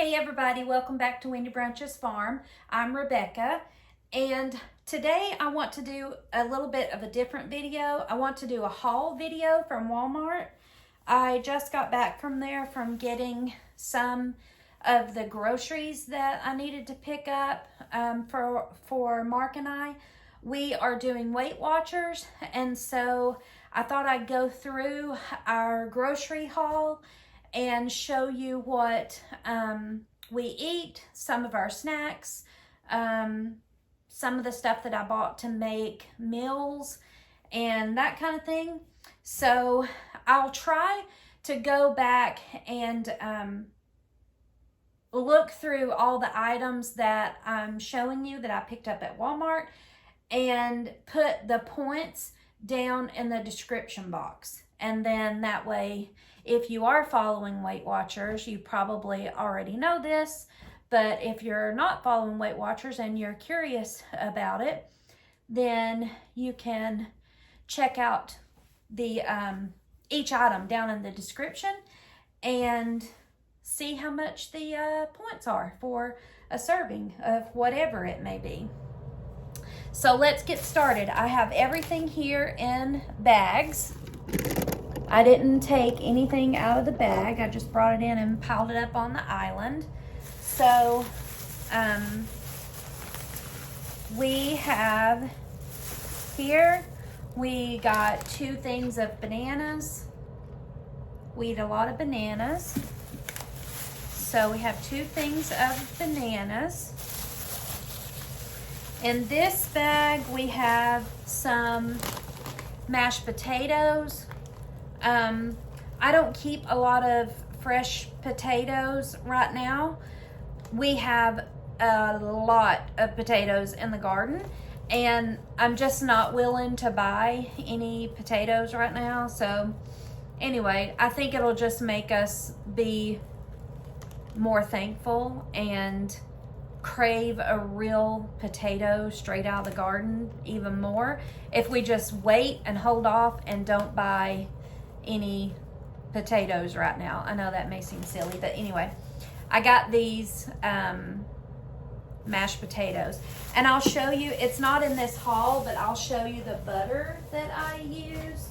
Hey everybody, welcome back to Wendy Brunch's Farm. I'm Rebecca, and today I want to do a little bit of a different video. I want to do a haul video from Walmart. I just got back from there from getting some of the groceries that I needed to pick up for Mark and I. We are doing Weight Watchers, and so I thought I'd go through our grocery haul and show you what we eat, some of our snacks, some of the stuff that I bought to make meals and that kind of thing. So I'll try to go back and look through all the items that I'm showing you that I picked up at Walmart and put the points down in the description box. And then that way, if you are following Weight Watchers, you probably already know this, but if you're not following Weight Watchers and you're curious about it, then you can check out the each item down in the description and see how much the points are for a serving of whatever it may be. So let's get started. I have everything here in bags. I didn't take anything out of the bag. I just brought it in and piled it up on the island. So we have here, we got 2 things of bananas. We eat a lot of bananas. So we have 2 things of bananas. In this bag, we have some mashed potatoes. I don't keep a lot of fresh potatoes right now. We have a lot of potatoes in the garden, and I'm just not willing to buy any potatoes right now. So anyway, I think it'll just make us be more thankful and crave a real potato straight out of the garden even more if we just wait and hold off and don't buy any potatoes right now. I know that may seem silly, but anyway, I got these mashed potatoes, and I'll show you, it's not in this haul, but I'll show you the butter that I use.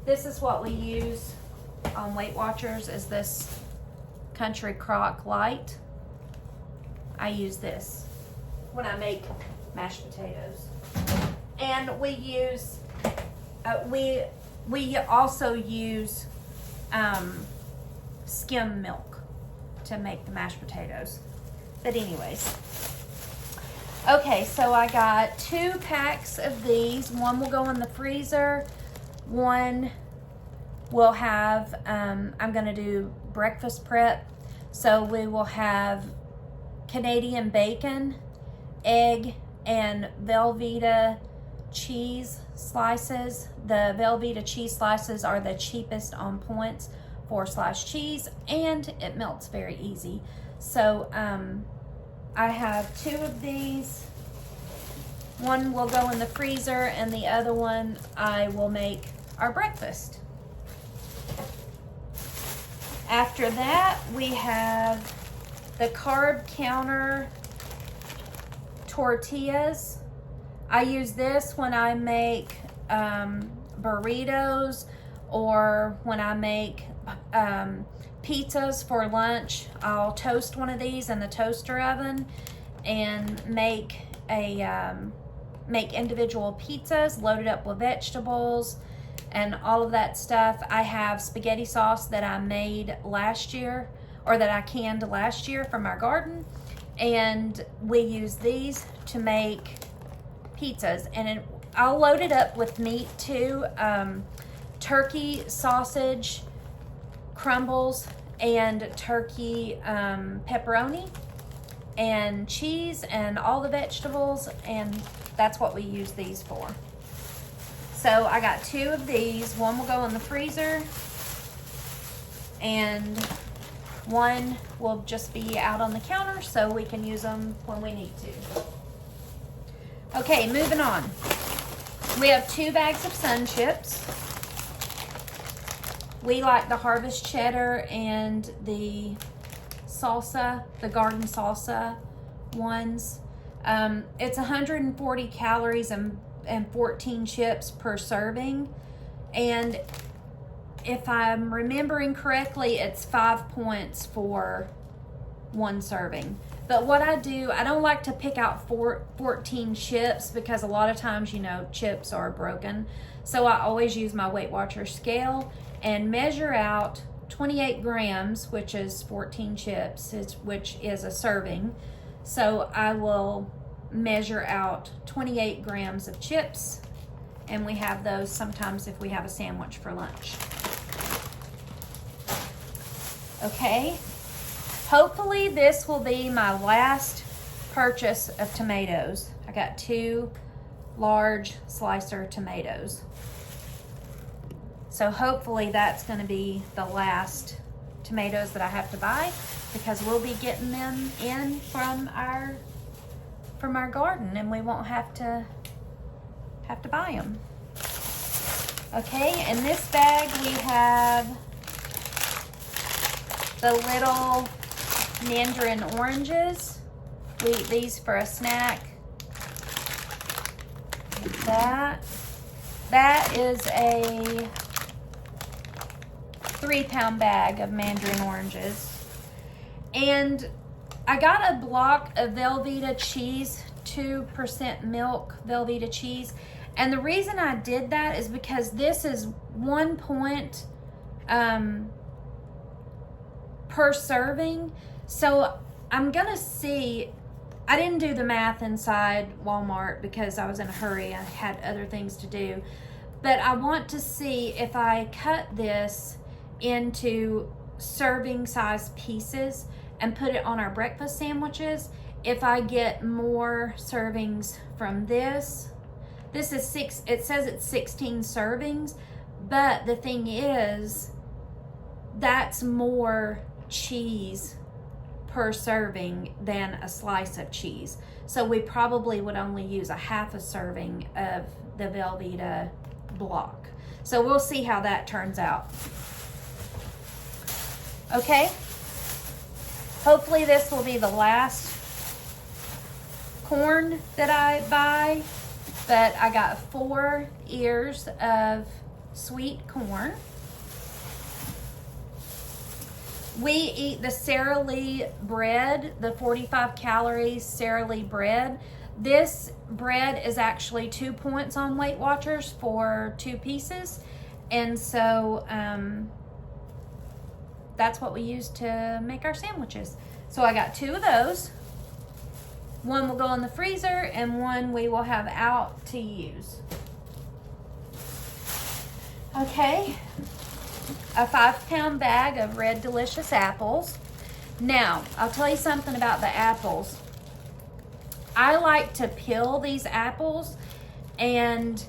This is what we use on Weight Watchers, is this Country Crock Light. I use this when I make mashed potatoes. And we use, we also use skim milk to make the mashed potatoes. But anyways, okay, so I got 2 packs of these. One will go in the freezer. One will have, I'm gonna do breakfast prep. So we will have Canadian bacon, egg, and Velveeta cheese slices. The Velveeta cheese slices are the cheapest on points for sliced cheese, and it melts very easy. So I have 2 of these. One will go in the freezer, and the other one I will make our breakfast. After that, we have the carb counter tortillas. I use this when I make burritos, or when I make pizzas for lunch. I'll toast one of these in the toaster oven and make individual pizzas loaded up with vegetables and all of that stuff. I have spaghetti sauce that I made last year, or that I canned last year from our garden, and we use these to make pizzas. And I'll load it up with meat too. Turkey sausage crumbles and turkey pepperoni and cheese and all the vegetables, and that's what we use these for. So I got 2 of these. One will go in the freezer, and one will just be out on the counter so we can use them when we need to. Okay, moving on. We have 2 bags of Sun Chips. We like the harvest cheddar and the salsa, the garden salsa ones. It's 140 calories and 14 chips per serving. And if I'm remembering correctly, it's 5 points for one serving. But what I do, I don't like to pick out 14 chips because a lot of times, you know, chips are broken. So I always use my Weight Watchers scale and measure out 28 grams, which is 14 chips, which is a serving. So I will measure out 28 grams of chips, and we have those sometimes if we have a sandwich for lunch. Okay, hopefully this will be my last purchase of tomatoes. I got 2 large slicer tomatoes. So hopefully that's going to be the last tomatoes that I have to buy, because we'll be getting them in from our garden and we won't have to buy them. Okay, in this bag we have the little Mandarin oranges. We eat these for a snack. That is a 3-pound bag of Mandarin oranges. And I got a block of Velveeta cheese, 2% milk Velveeta cheese. And the reason I did that is because this is 1 point per serving. So I'm gonna see, I didn't do the math inside Walmart because I was in a hurry. I had other things to do. But I want to see if I cut this into serving size pieces and put it on our breakfast sandwiches, if I get more servings from this. This is it says it's 16 servings, but the thing is, that's more cheese per serving than a slice of cheese. So we probably would only use a half a serving of the Velveeta block. So we'll see how that turns out. Okay, hopefully this will be the last corn that I buy, but I got 4 ears of sweet corn. We eat the Sara Lee bread, the 45 calories Sara Lee bread. This bread is actually 2 points on Weight Watchers for 2 pieces. And so that's what we use to make our sandwiches. So I got 2 of those. One will go in the freezer and one we will have out to use. Okay, a 5-pound bag of Red Delicious apples. Now, I'll tell you something about the apples. I like to peel these apples, and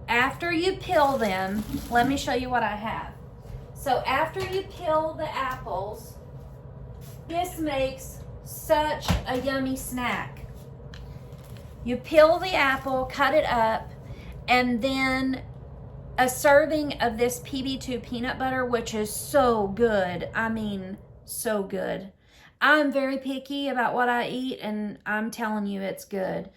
after you peel them, let me show you what I have. So after you peel the apples, this makes such a yummy snack. You peel the apple, cut it up, and then a serving of this PB2 peanut butter, which is so good. I mean, so good. I'm very picky about what I eat, and I'm telling you it's good.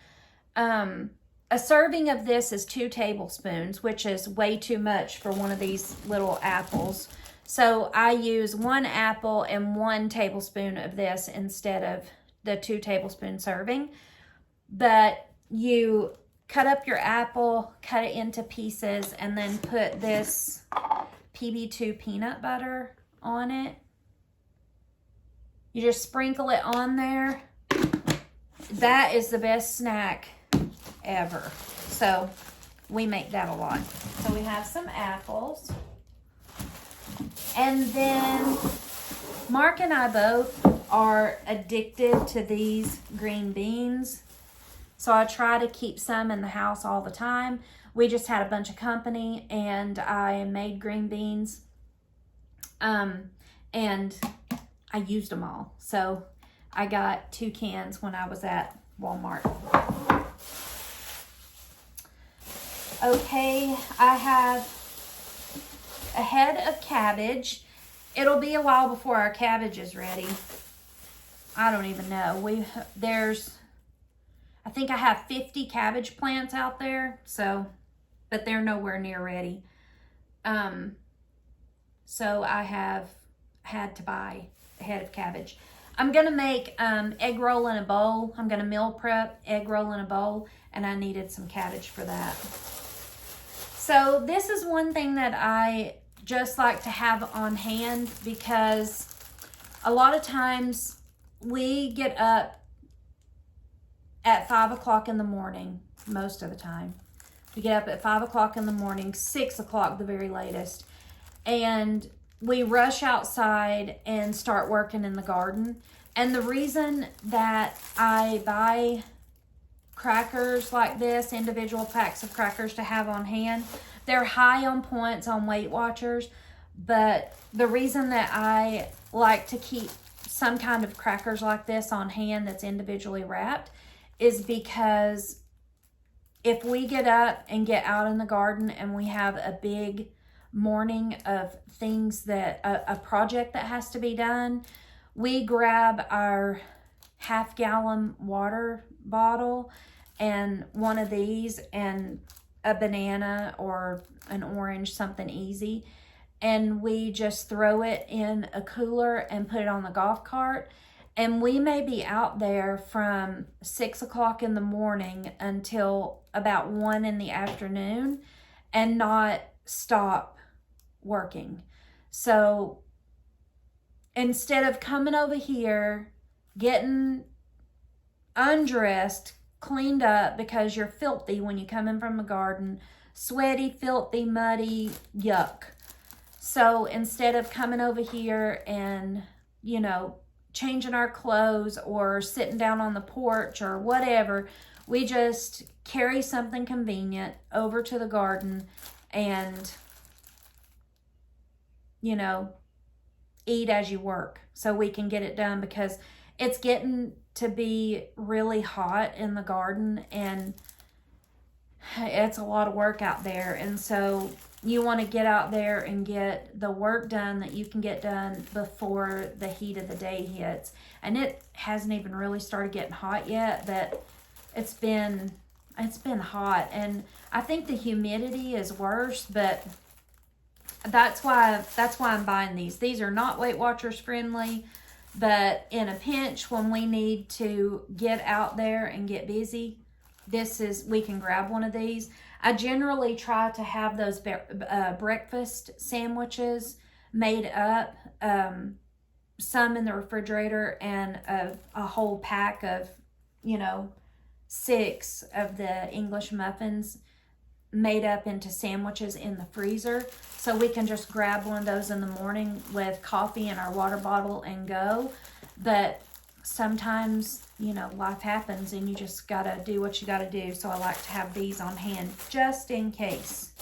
A serving of this is 2 tablespoons, which is way too much for one of these little apples. So I use 1 apple and 1 tablespoon of this instead of the 2 tablespoon serving. But you cut up your apple, cut it into pieces, and then put this PB2 peanut butter on it. You just sprinkle it on there. That is the best snack ever. So we make that a lot. So we have some apples. And then Mark and I both are addicted to these green beans. So I try to keep some in the house all the time. We just had a bunch of company and I made green beans. And I used them all. So I got 2 cans when I was at Walmart. Okay, I have a head of cabbage. It'll be a while before our cabbage is ready. I don't even know. I think I have 50 cabbage plants out there, so, but they're nowhere near ready. So I have had to buy a head of cabbage. I'm going to make egg roll in a bowl. I'm going to meal prep egg roll in a bowl, and I needed some cabbage for that. So this is one thing that I just like to have on hand, because a lot of times we get up at 5 o'clock in the morning, most of the time. We get up at 5 o'clock in the morning, 6 o'clock the very latest, and we rush outside and start working in the garden. And the reason that I buy crackers like this, individual packs of crackers to have on hand, they're high on points on Weight Watchers, but the reason that I like to keep some kind of crackers like this on hand that's individually wrapped is because if we get up and get out in the garden and we have a big morning of things that, a project that has to be done, we grab our half-gallon water bottle and one of these and a banana or an orange, something easy, and we just throw it in a cooler and put it on the golf cart. And we may be out there from 6 o'clock in the morning until about 1 in the afternoon and not stop working. So instead of coming over here, getting undressed, cleaned up because you're filthy when you come in from the garden, sweaty, filthy, muddy, yuck. So instead of coming over here and, you know, changing our clothes or sitting down on the porch or whatever, we just carry something convenient over to the garden and, you know, eat as you work so we can get it done, because it's getting to be really hot in the garden and it's a lot of work out there. And so you want to get out there and get the work done that you can get done before the heat of the day hits. And it hasn't even really started getting hot yet, but it's been hot. And I think the humidity is worse, but that's why I'm buying these. These are not Weight Watchers friendly, but in a pinch when we need to get out there and get busy, we can grab one of these. I generally try to have those breakfast sandwiches made up, some in the refrigerator and a whole pack of, 6 of the English muffins made up into sandwiches in the freezer. So we can just grab one of those in the morning with coffee in our water bottle and go. But sometimes, life happens and you just gotta do what you gotta do. So I like to have these on hand just in case.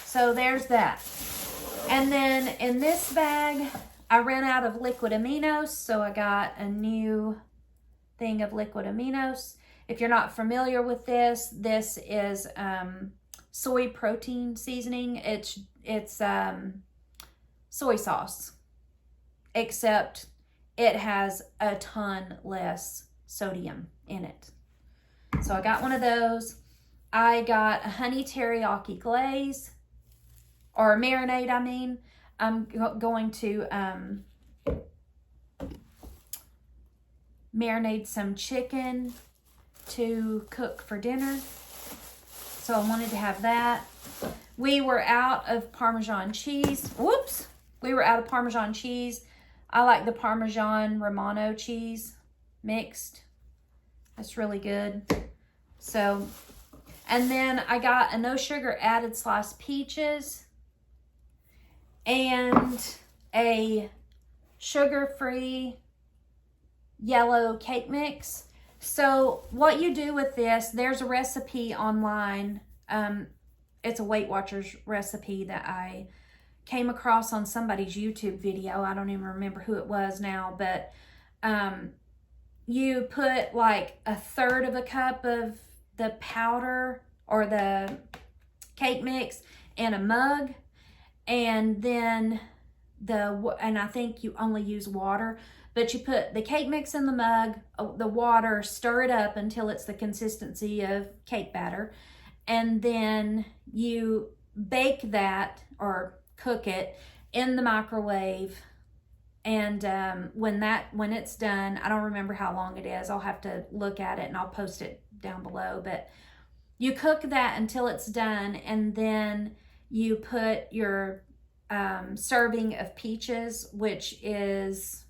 So there's that. And then in this bag, I ran out of liquid aminos, so I got a new thing of liquid aminos. If you're not familiar with this is soy protein seasoning. It's soy sauce, except it has a ton less sodium in it. So I got one of those. I got a honey teriyaki glaze, or marinade, I mean. I'm going to marinate some chicken to cook for dinner. So I wanted to have that. We were out of Parmesan cheese. Whoops! We were out of Parmesan cheese. I like the Parmesan Romano cheese mixed. That's really good. So, and then I got a no sugar added sliced peaches and a sugar-free yellow cake mix. So what you do with this, there's a recipe online. It's a Weight Watchers recipe that I came across on somebody's YouTube video. I don't even remember who it was now, but you put like 1/3 of a cup of the powder or the cake mix in a mug, and then and I think you only use water, but you put the cake mix in the mug, the water, stir it up until it's the consistency of cake batter, and then you bake that or cook it in the microwave. And when it's done, I don't remember how long it is. I'll have to look at it and I'll post it down below. But you cook that until it's done, and then you put your serving of peaches, which is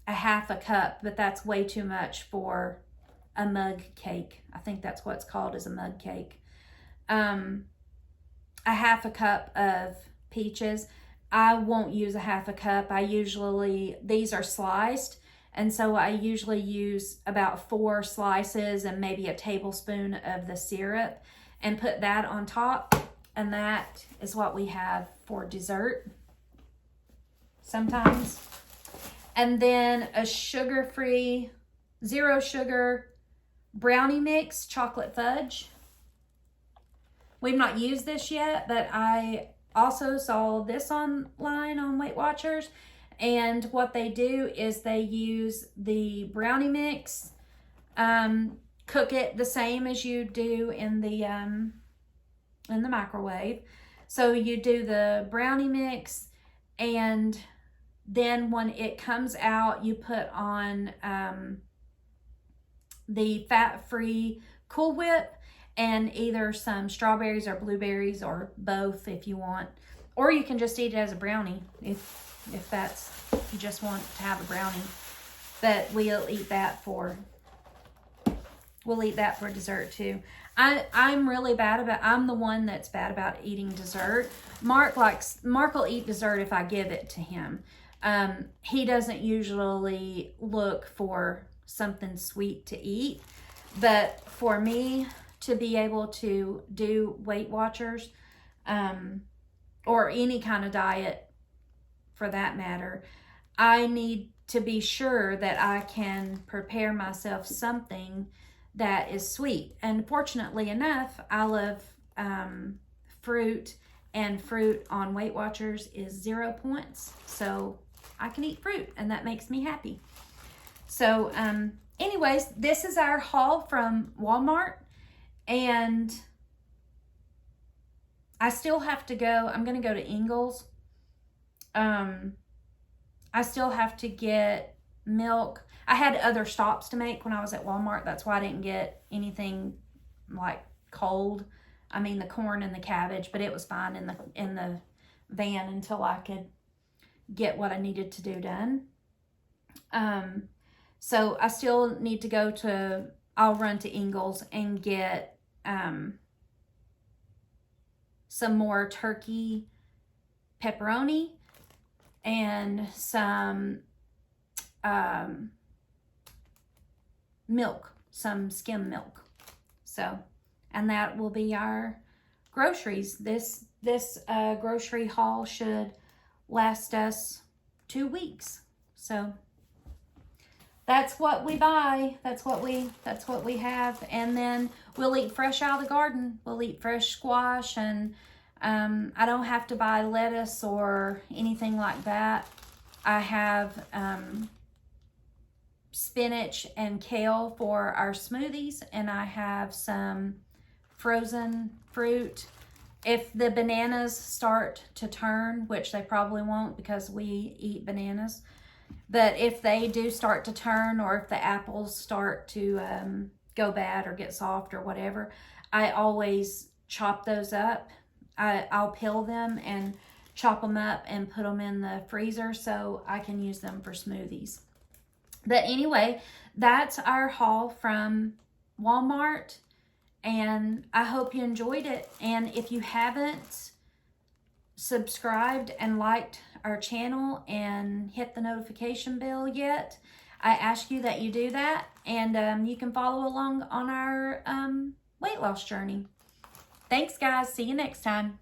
a half a cup, but that's way too much for a mug cake. I think that's what's called, is a mug cake. A half a cup of peaches. I won't use a half a cup. These are sliced, and so I usually use about 4 slices and maybe a tablespoon of the syrup and put that on top, and that is what we have for dessert sometimes. And then a sugar-free, 0 sugar brownie mix, chocolate fudge. We've not used this yet, but I also saw this online on Weight Watchers, and what they do is they use the brownie mix, cook it the same as you do in the microwave. So you do the brownie mix, and then when it comes out, you put on the fat-free Cool Whip, and either some strawberries or blueberries or both if you want. Or you can just eat it as a brownie if you just want to have a brownie. But we'll eat that for dessert too. I'm the one that's bad about eating dessert. Mark will eat dessert if I give it to him. He doesn't usually look for something sweet to eat, but for me to be able to do Weight Watchers, or any kind of diet for that matter, I need to be sure that I can prepare myself something that is sweet. And fortunately enough, I love fruit, and fruit on Weight Watchers is 0 points. So I can eat fruit, and that makes me happy. So anyways, this is our haul from Walmart. And I still have to go. I'm going to go to Ingles. I still have to get milk. I had other stops to make when I was at Walmart. That's why I didn't get anything like cold. I mean, the corn and the cabbage, but it was fine in the van until I could get what I needed to do done. So I still need to go I'll run to Ingles and get some more turkey pepperoni and some milk, some skim milk. So, and that will be our groceries. This grocery haul should last us 2 weeks. So that's what we buy. That's what we have. And then we'll eat fresh out of the garden. We'll eat fresh squash, and I don't have to buy lettuce or anything like that. I have spinach and kale for our smoothies, and I have some frozen fruit. If the bananas start to turn, which they probably won't because we eat bananas, but if they do start to turn, or if the apples start to go bad or get soft or whatever, I always chop those up. I'll peel them and chop them up and put them in the freezer so I can use them for smoothies. But anyway, that's our haul from Walmart, and I hope you enjoyed it. And if you haven't subscribed and liked our channel and hit the notification bell yet, I ask you that you do that, and you can follow along on our weight loss journey. Thanks, guys. See you next time.